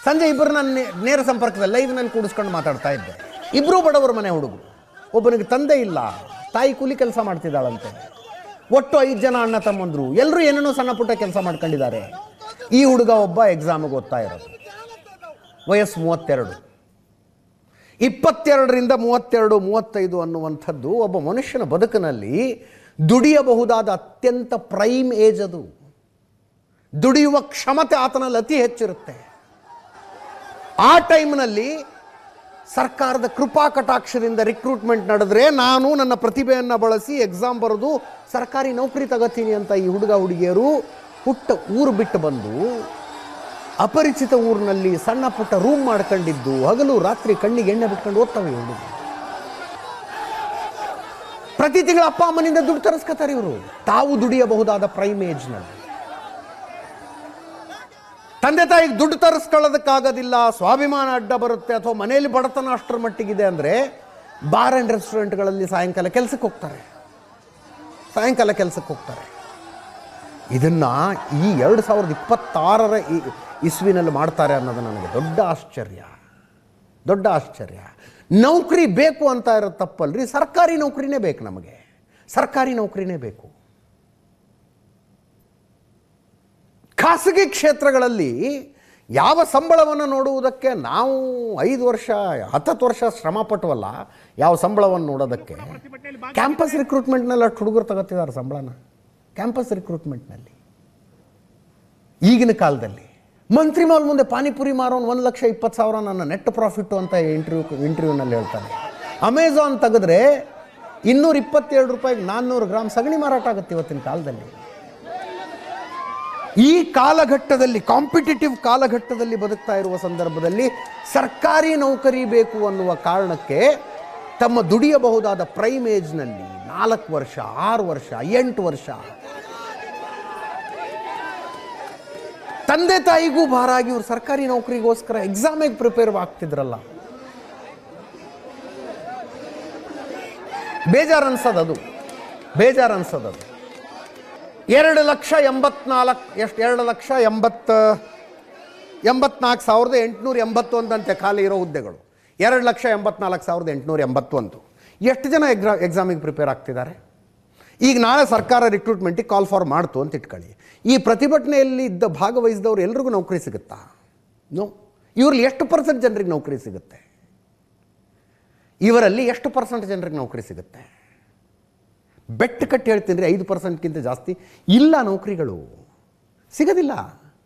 ಸಂಜೆ ಇಬ್ಬರು ನಾನು ನೇರ ಸಂಪರ್ಕದಲ್ಲಿ ಲೈವ್ನಲ್ಲಿ ಕೂಡಿಸ್ಕೊಂಡು ಮಾತಾಡ್ತಾ ಇದ್ದೆ. ಇಬ್ಬರೂ ಬಡವರ ಮನೆ ಹುಡುಗರು. ಒಬ್ಬನಿಗೆ ತಂದೆ ಇಲ್ಲ, ತಾಯಿ ಕೂಲಿ ಕೆಲಸ ಮಾಡ್ತಿದ್ದಾಳಂತೆ. ಒಟ್ಟು 5 ಜನ ಅಣ್ಣ ತಮ್ಮಂದ್ರು, ಎಲ್ಲರೂ ಏನೇನೋ ಸಣ್ಣ ಪುಟ್ಟ ಕೆಲಸ ಮಾಡ್ಕೊಂಡಿದ್ದಾರೆ. ಈ ಹುಡುಗ ಒಬ್ಬ ಎಕ್ಸಾಮಿಗೆ ಓದ್ತಾ ಇರೋದು. ವಯಸ್ಸು 32. 22ರಿಂದ 32, 35 ಅನ್ನುವಂಥದ್ದು ಒಬ್ಬ ಮನುಷ್ಯನ ಬದುಕಿನಲ್ಲಿ ದುಡಿಯಬಹುದಾದ ಅತ್ಯಂತ ಪ್ರೈಮ್ ಏಜ್. ಅದು ದುಡಿಯುವ ಕ್ಷಮತೆ ಆತನಲ್ಲಿ ಅತಿ ಹೆಚ್ಚಿರುತ್ತೆ. ಆ ಟೈಮ್ನಲ್ಲಿ ಸರ್ಕಾರದ ಕೃಪಾ ಕಟಾಕ್ಷದಿಂದ ರಿಕ್ರೂಟ್ಮೆಂಟ್ ನಡೆದ್ರೆ ನಾನು ನನ್ನ ಪ್ರತಿಭೆಯನ್ನು ಬಳಸಿ ಎಕ್ಸಾಮ್ ಬರೆದು ಸರ್ಕಾರಿ ನೌಕರಿ ತಗೋತೀನಿ ಅಂತ ಈ ಹುಡುಗ ಹುಡುಗಿಯರು ಊರು ಬಿಟ್ಟು ಬಂದು ಅಪರಿಚಿತ ಊರಿನಲ್ಲಿ ಸಣ್ಣ ಪುಟ್ಟ ರೂಮ್ ಮಾಡ್ಕೊಂಡಿದ್ದು ಹಗಲು ರಾತ್ರಿ ಕಣ್ಣಿಗೆ ಎಣ್ಣೆ ಬಿಟ್ಕೊಂಡು ಓದ್ತವೆ ಹುಡುಗ. ಪ್ರತಿ ತಿಂಗಳ ಅಪ್ಪ ಅಮ್ಮನಿಂದ ದುಡ್ಡು ತರಿಸ್ಕೊತಾರೆ ಇವರು, ತಾವು ದುಡಿಯಬಹುದಾದ ಪ್ರೈಮ್ ಏಜ್ನಲ್ಲಿ. ತಂದೆ ತಾಯಿಗೆ ದುಡ್ಡು ತರಿಸ್ಕೊಳ್ಳೋದಕ್ಕಾಗೋದಿಲ್ಲ, ಸ್ವಾಭಿಮಾನ ಅಡ್ಡ ಬರುತ್ತೆ, ಅಥವಾ ಮನೆಯಲ್ಲಿ ಬಡತನ ಅಷ್ಟರ ಮಟ್ಟಿಗಿದೆ ಅಂದರೆ ಬಾರ್ ಆ್ಯಂಡ್ ರೆಸ್ಟೋರೆಂಟ್ಗಳಲ್ಲಿ ಸಾಯಂಕಾಲ ಕೆಲಸಕ್ಕೆ ಹೋಗ್ತಾರೆ. ಇದನ್ನು ಈ 2026ರ ಇಸ್ವಿನಲ್ಲಿ ಮಾಡ್ತಾರೆ ಅನ್ನೋದು ನನಗೆ ದೊಡ್ಡ ಆಶ್ಚರ್ಯ. ನೌಕರಿ ಬೇಕು ಅಂತ ಇರೋದು ತಪ್ಪಲ್ರಿ, ಸರ್ಕಾರಿ ನೌಕರಿನೇ ಬೇಕು. ನಮಗೆ ಸರ್ಕಾರಿ ನೌಕರಿನೇ ಬೇಕು. ಖಾಸಗಿ ಕ್ಷೇತ್ರಗಳಲ್ಲಿ ಯಾವ ಸಂಬಳವನ್ನು ನೋಡುವುದಕ್ಕೆ ನಾವು 5 ವರ್ಷ 10 ವರ್ಷ ಶ್ರಮ ಪಟ್ಟವಲ್ಲ, ಯಾವ ಸಂಬಳವನ್ನು ನೋಡೋದಕ್ಕೆ. ಕ್ಯಾಂಪಸ್ ರಿಕ್ರೂಟ್ಮೆಂಟ್ನಲ್ಲಿ ಅಷ್ಟು ಹುಡುಗರು ತಗೋತಿದ್ದಾರೆ ಸಂಬಳನ. ಕ್ಯಾಂಪಸ್ ರಿಕ್ರೂಟ್ಮೆಂಟ್ನಲ್ಲಿ ಈಗಿನ ಕಾಲದಲ್ಲಿ ಮಂತ್ರಿ ಮಾಲ್ ಮುಂದೆ ಪಾನಿಪುರಿ ಮಾರೋನು 1,20,000 ನನ್ನ ನೆಟ್ ಪ್ರಾಫಿಟ್ಟು ಅಂತ ಇಂಟರ್ವ್ಯೂನಲ್ಲಿ ಹೇಳ್ತಾನೆ. ಅಮೆಝಾನ್ ತೆಗೆದ್ರೆ 227 ರೂಪಾಯಿಗೆ 400 ಗ್ರಾಮ್ ಸಗಣಿ ಮಾರಾಟ ಆಗುತ್ತೆ ಇವತ್ತಿನ ಕಾಲದಲ್ಲಿ. ಈ ಕಾಲಘಟ್ಟದಲ್ಲಿ, ಕಾಂಪಿಟೇಟಿವ್ ಕಾಲಘಟ್ಟದಲ್ಲಿ ಬದುಕ್ತಾ ಇರುವ ಸಂದರ್ಭದಲ್ಲಿ ಸರ್ಕಾರಿ ನೌಕರಿ ಬೇಕು ಅನ್ನುವ ಕಾರಣಕ್ಕೆ ತಮ್ಮ ದುಡಿಯಬಹುದಾದ ಪ್ರೈಮ್ ಏಜ್ನಲ್ಲಿ 4 ವರ್ಷ 6 ವರ್ಷ 8 ವರ್ಷ ತಂದೆ ತಾಯಿಗೂ ಭಾರಾಗಿ ಇವರು ಸರ್ಕಾರಿ ನೌಕರಿಗೋಸ್ಕರ ಎಕ್ಸಾಮಿಗೆ ಪ್ರಿಪೇರ್ ಆಗ್ತಿದ್ರಲ್ಲ. ಬೇಜಾರು ಅನ್ಸೋದದು. 2,84,881 ಅಂತೆ ಖಾಲಿ ಇರೋ ಹುದ್ದೆಗಳು. 2,84,881. ಎಷ್ಟು ಜನ ಎಕ್ಸಾಮಿಗೆ ಪ್ರಿಪೇರ್ ಆಗ್ತಿದ್ದಾರೆ? ಈಗ ನಾಳೆ ಸರ್ಕಾರ ರಿಕ್ರೂಟ್ಮೆಂಟಿಗೆ ಕಾಲ್ ಫಾರ್ ಮಾಡ್ತು ಅಂತ ಇಟ್ಕೊಳ್ಳಿ. ಈ ಪ್ರತಿಭಟನೆಯಲ್ಲಿ ಭಾಗವಹಿಸಿದವರು ಎಲ್ರಿಗೂ ನೌಕರಿ ಸಿಗುತ್ತಾ? ನೋ. ಇವರಲ್ಲಿ ಎಷ್ಟು % ಜನರಿಗೆ ನೌಕರಿ ಸಿಗುತ್ತೆ? ಇವರಲ್ಲಿ ಎಷ್ಟು % ಜನರಿಗೆ ನೌಕರಿ ಸಿಗುತ್ತೆ? ಬೆಟ್ಟು ಕಟ್ಟಿ ಹೇಳ್ತೀನಿ ರೀ, 5%ಗಿಂತ ಜಾಸ್ತಿ ಇಲ್ಲ, ನೌಕರಿಗಳು ಸಿಗೋದಿಲ್ಲ.